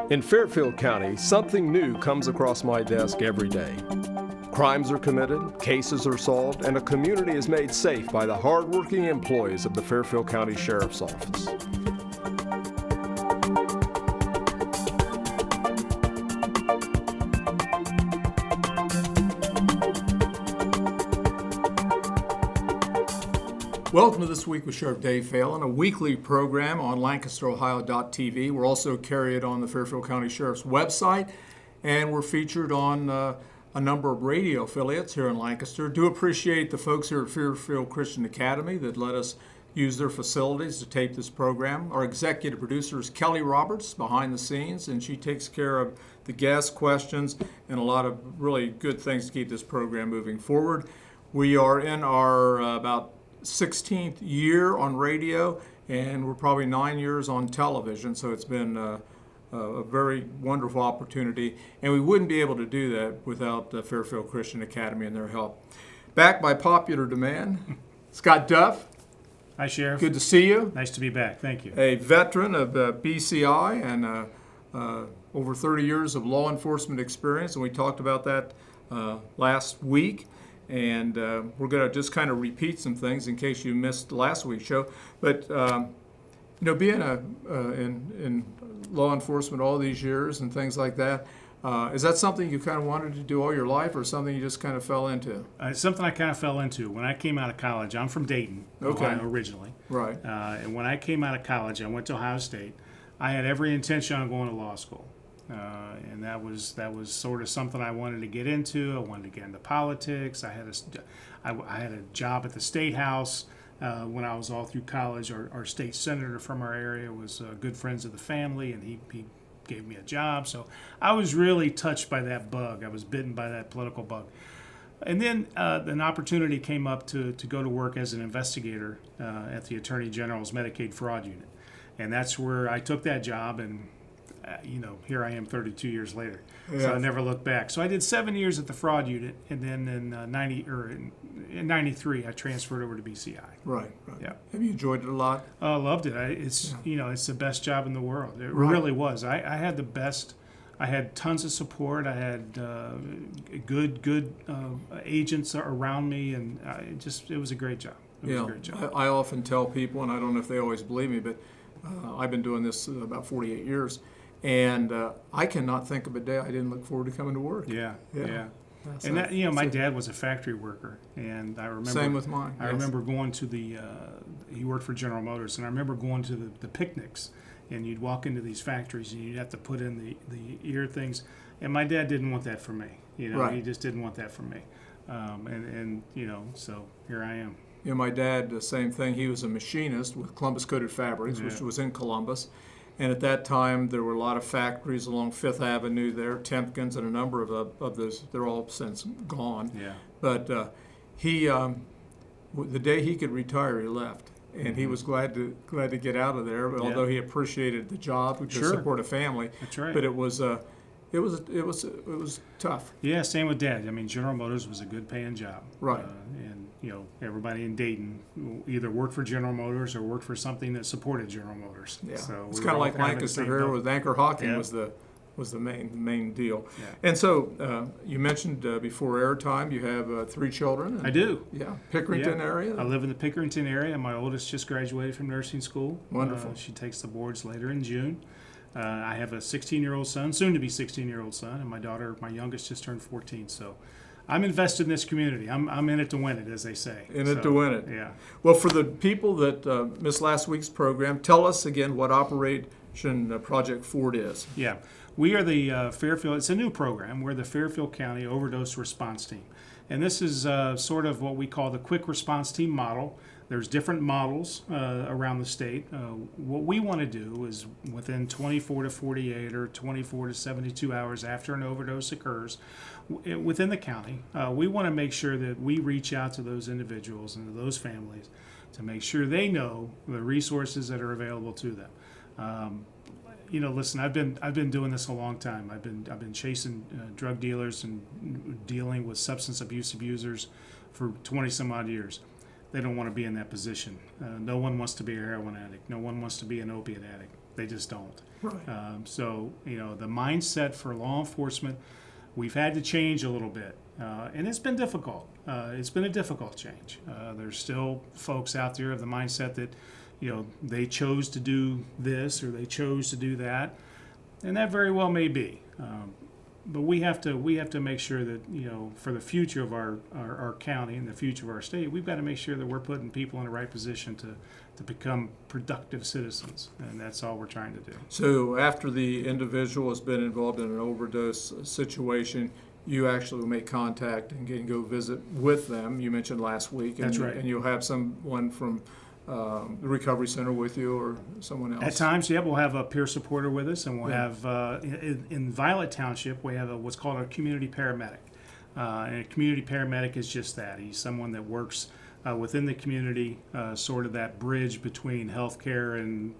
In Fairfield County, something new comes across my desk every day. Crimes are committed, cases are solved, and a community is made safe by the hardworking employees of the Fairfield County Sheriff's Office. Welcome to This Week with Sheriff Dave Phelan, a weekly program on LancasterOhio.tv. We're also carried on the Fairfield County Sheriff's website, and we're featured on a number of radio affiliates here in Lancaster. Do appreciate the folks here at Fairfield Christian Academy that let us use their facilities to tape this program. Our executive producer is Kelly Roberts behind the scenes, and she takes care of the guest questions and a lot of really good things to keep this program moving forward. We are in our about 16th year on radio, and we're probably 9 years on television, so it's been a very wonderful opportunity, and we wouldn't be able to do that without the Fairfield Christian Academy and their help. Back by popular demand, Scott Duff. Hi, Sheriff. Good to see you. Nice to be back. Thank you. A veteran of BCI and over 30 years of law enforcement experience, and we talked about that last week. And we're going to just kind of repeat some things in case you missed last week's show. But being in law enforcement all these years and things like that, is that something you kind of wanted to do all your life, or something you just kind of fell into? It's something I kind of fell into when I came out of college. I'm from Dayton, Ohio, originally. Right. And when I came out of college, I went to Ohio State. I had every intention on going to law school. And that was sort of something I wanted to get into. I wanted to get into politics. I had a job at the State House when I was all through college. Our state senator from our area was good friends of the family, and he gave me a job. So I was really touched by that bug. I was bitten by that political bug. And then an opportunity came up to go to work as an investigator at the Attorney General's Medicaid Fraud Unit. And that's where I took that job, and here I am 32 years later. Yeah. So I never looked back. So I did 7 years at the fraud unit, and then in 93 I transferred over to BCI. Right. Yeah. Have you enjoyed it a lot? I loved it. It's the best job in the world. It really was. I had the best. I had tons of support. I had good agents around me, and it was a great job. It was a great job. I often tell people, and I don't know if they always believe me, but I've been doing this about 48 years. And I cannot think of a day I didn't look forward to coming to work. Yeah. And that, my dad was a factory worker, and I remember. Same with mine. I remember going to he worked for General Motors, and I remember going to the picnics, and you'd walk into these factories, and you'd have to put in the ear things, and my dad didn't want that for me. Right. He just didn't want that for me, so here I am. My dad, the same thing. He was a machinist with Columbus Coated Fabrics, which was in Columbus. And at that time, there were a lot of factories along Fifth Avenue there, Temkins, and a number of those. They're all since gone. Yeah. But the day he could retire, he left, and he was glad to get out of there. Although he appreciated the job to support a family. That's right. But it was tough. Yeah, same with Dad. I mean, General Motors was a good paying job. Right. And everybody in Dayton either worked for General Motors or worked for something that supported General Motors. Yeah. So it's kind of like Lancaster here with Anchor Hawking was the main deal. Yeah. And so you mentioned before airtime you have 3 children. I do. Yeah. Pickerington area. I live in the Pickerington area. My oldest just graduated from nursing school. Wonderful. She takes the boards later in June. I have a 16-year-old son, soon to be 16-year-old son, and my youngest, just turned 14. So I'm invested in this community. I'm in it to win it, as they say. To win it. Yeah. Well, for the people that missed last week's program, tell us again what Operation Project Ford is. Yeah. We are the Fairfield. It's a new program. We're the Fairfield County Overdose Response Team. And this is sort of what we call the quick response team model. There's different models around the state. What we want to do is within 24 to 48 or 24 to 72 hours after an overdose occurs within the county, we want to make sure that we reach out to those individuals and to those families to make sure they know the resources that are available to them. Listen, I've been doing this a long time. I've been chasing drug dealers and dealing with substance abuse abusers for 20 some odd years. they don't want to be in that position. No one wants to be a heroin addict. No one wants to be an opiate addict. They just don't. Right. So, the mindset for law enforcement, we've had to change a little bit. And it's been difficult. It's been a difficult change. There's still folks out there of the mindset that, they chose to do this or they chose to do that. And that very well may be. But we have to make sure that, for the future of our county and the future of our state, we've got to make sure that we're putting people in the right position to become productive citizens. And that's all we're trying to do. So after the individual has been involved in an overdose situation, you actually will make contact and go visit with them. You mentioned last week. That's right. And you'll have someone from the recovery center with you or someone else? At times, yeah, we'll have a peer supporter with us, and we'll have, in Violet Township, we have what's called a community paramedic. And a community paramedic is just that. He's someone that works within the community, sort of that bridge between healthcare and,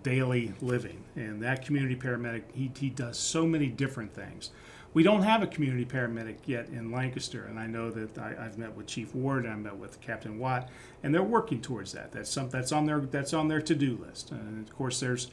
daily living. And that community paramedic, he does so many different things. We don't have a community paramedic yet in Lancaster, and I know that I've met with Chief Ward, I met with Captain Watt, and they're working towards that. That's on their to-do list. And of course, there's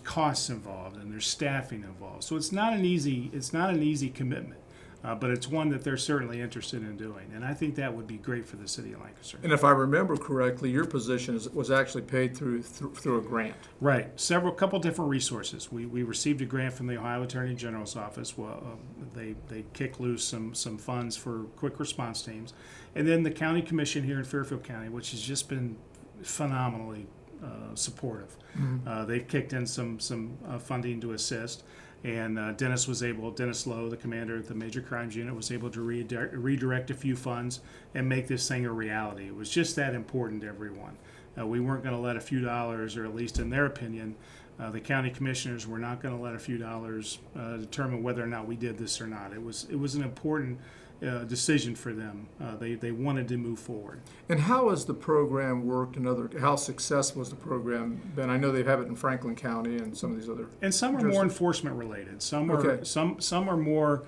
costs involved and there's staffing involved. So it's not an easy commitment. But it's one that they're certainly interested in doing, and I think that would be great for the city of Lancaster. And if I remember correctly, your position was actually paid through a grant. Right, couple different resources. We received a grant from the Ohio Attorney General's office. Well, they kicked loose some funds for quick response teams, and then the county commission here in Fairfield County, which has just been phenomenally supportive. Mm-hmm. They've kicked in some funding to assist. And Dennis Lowe, the commander of the Major Crimes Unit, was able to redirect a few funds and make this thing a reality. It was just that important to everyone. We weren't going to let a few dollars, or at least in their opinion, the county commissioners were not going to let a few dollars determine whether or not we did this or not. It was an important decision for them. They wanted to move forward. And how has the program worked? How successful has the program been? I know they have it in Franklin County and some of these other. And some are more enforcement related. Some are more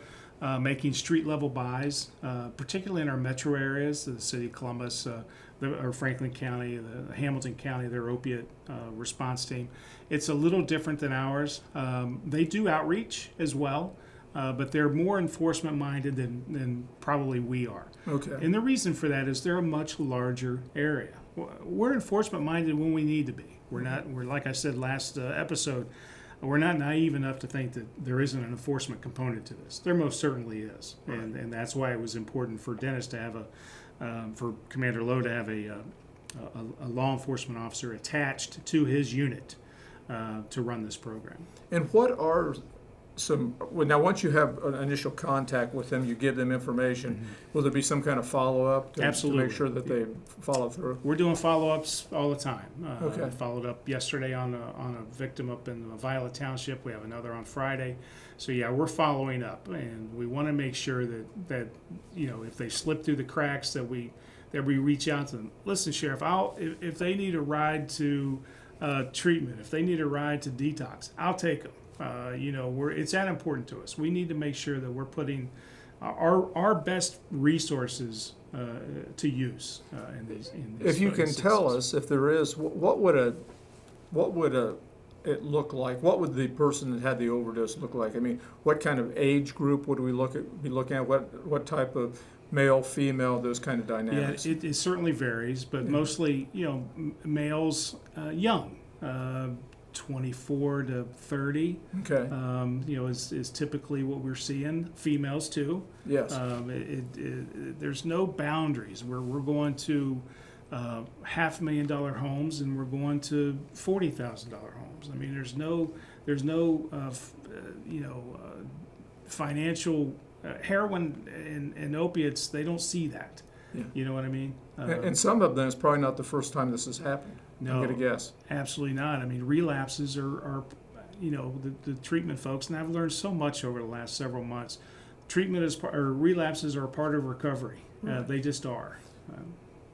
making street level buys, particularly in our metro areas, the city of Columbus, or Franklin County, the Hamilton County, their opiate response team. It's a little different than ours. They do outreach as well. But they're more enforcement minded than probably we are. Okay. And the reason for that is they're a much larger area. We're enforcement minded when we need to be. We're like I said last episode, we're not naive enough to think that there isn't an enforcement component to this. There most certainly is. Right. And that's why it was important for Dennis to have for Commander Lowe to have a law enforcement officer attached to his unit to run this program. And what are now, once you have an initial contact with them, you give them information. Mm-hmm. Will there be some kind of follow-up to make sure that they follow through? We're doing follow-ups all the time. Okay. I followed up yesterday on a victim up in Violet Township. We have another on Friday. So yeah, we're following up, and we want to make sure that if they slip through the cracks, that we reach out to them. Listen, Sheriff, if they need a ride to treatment, if they need a ride to detox, I'll take them. It's that important to us. We need to make sure that we're putting our best resources to use in these. If you can tell us, if there is, what would it look like? What would the person that had the overdose look like? I mean, what kind of age group would we be looking at? What type of male, female, those kind of dynamics? Yeah, it certainly varies, but mostly males, young. 24 to 30, okay. Is typically what we're seeing. Females too. Yes. There's no boundaries. We're going to $500,000 homes, and we're going to $40,000 homes. I mean, there's no financial heroin and opiates. They don't see that. Yeah. You know what I mean? And some of them, it's probably not the first time this has happened. No, I'm going to guess. Absolutely not. I mean, relapses are the treatment folks, and I've learned so much over the last several months. Relapses are a part of recovery. Right. They just are.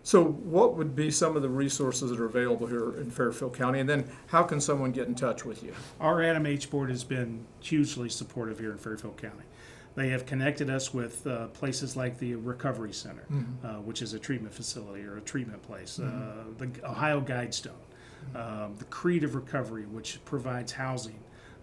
So what would be some of the resources that are available here in Fairfield County, and then how can someone get in touch with you? Our Adam H. Board has been hugely supportive here in Fairfield County. They have connected us with places like the Recovery Center, which is a treatment facility or a treatment place, the Ohio Guidestone, the Creed of Recovery, which provides housing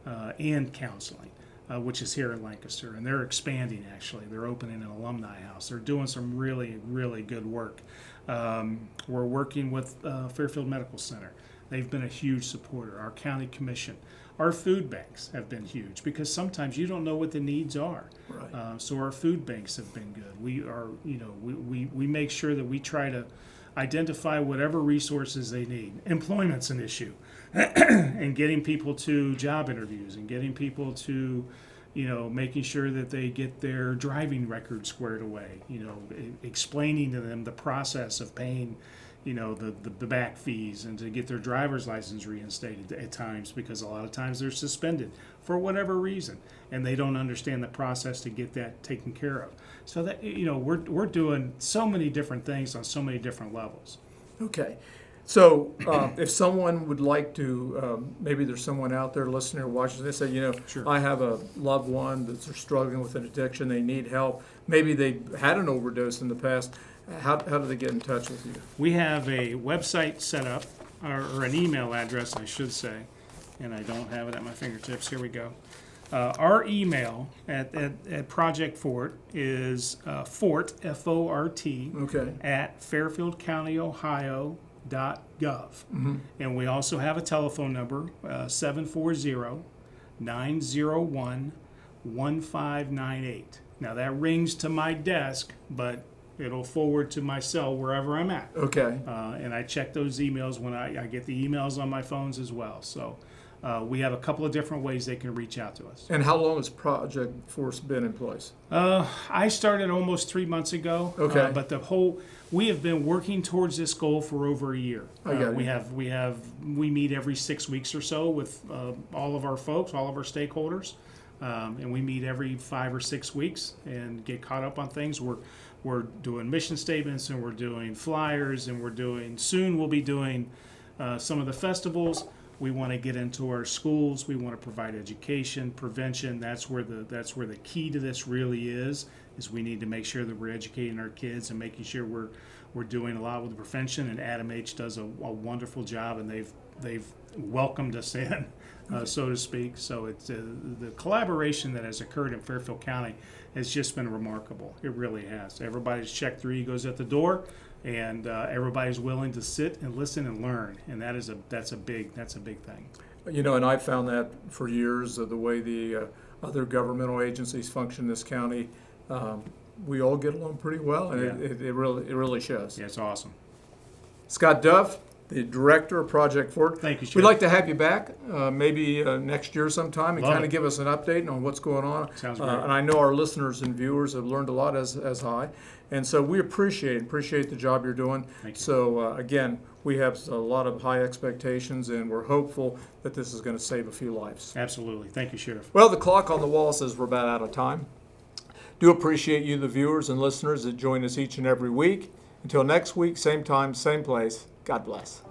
and counseling, which is here in Lancaster. And they're expanding, actually. They're opening an alumni house. They're doing some really, really good work. We're working with Fairfield Medical Center. They've been a huge supporter. Our county commission. Our food banks have been huge because sometimes you don't know what the needs are. Right. So our food banks have been good. We are, we make sure that we try to identify whatever resources they need. Employment's an issue, and getting people to job interviews and getting people to, making sure that they get their driving record squared away. Explaining to them the process of paying the back fees and to get their driver's license reinstated at times, because a lot of times they're suspended for whatever reason and they don't understand the process to get that taken care of. So that we're doing so many different things on so many different levels. Okay. So if someone would like to, maybe there's someone out there listening or watching, they say, Sure. I have a loved one that's struggling with an addiction, they need help. Maybe they had an overdose in the past. How do they get in touch with you? We have a website set up, or an email address, I should say, and I don't have it at my fingertips. Here we go. Our email at Project Fort is Fort, F-O-R-T, Okay. at fairfieldcountyohio.gov. And we also have a telephone number, 740-901-1598. Now that rings to my desk, but it'll forward to my cell wherever I'm at. Okay. And I check those emails when I get the emails on my phones as well. So we have a couple of different ways they can reach out to us. And how long has Project Force been in place? I started almost 3 months ago. Okay. But we have been working towards this goal for over a year. I got We meet every 6 weeks or so with all of our folks, all of our stakeholders. And we meet every 5 or 6 weeks and get caught up on things. We're doing mission statements, and we're doing flyers, and soon we'll be doing some of the festivals. We want to get into our schools. We want to provide education, prevention. That's where the key to this really is we need to make sure that we're educating our kids and making sure we're doing a lot with prevention. And Adam H. does a wonderful job, and they've welcomed us in, so to speak. So it's the collaboration that has occurred in Fairfield County has just been remarkable. It really has. Everybody's checked their egos at the door, and everybody's willing to sit and listen and learn, and that's a big thing. And I've found that for years, the way the other governmental agencies function in this county, we all get along pretty well, and Yeah. it really shows. Yeah, it's awesome. Scott Duff, the director of Project Fort. Thank you, Sheriff. We'd like to have you back maybe next year sometime and Love kind it. of give us an update on what's going on. Sounds great. And I know our listeners and viewers have learned a lot as I. And so we appreciate the job you're doing. Thank you. So again, we have a lot of high expectations, and we're hopeful that this is going to save a few lives. Absolutely. Thank you, Sheriff. Well, the clock on the wall says we're about out of time. Do appreciate you, the viewers and listeners that join us each and every week. Until next week, same time, same place. God bless.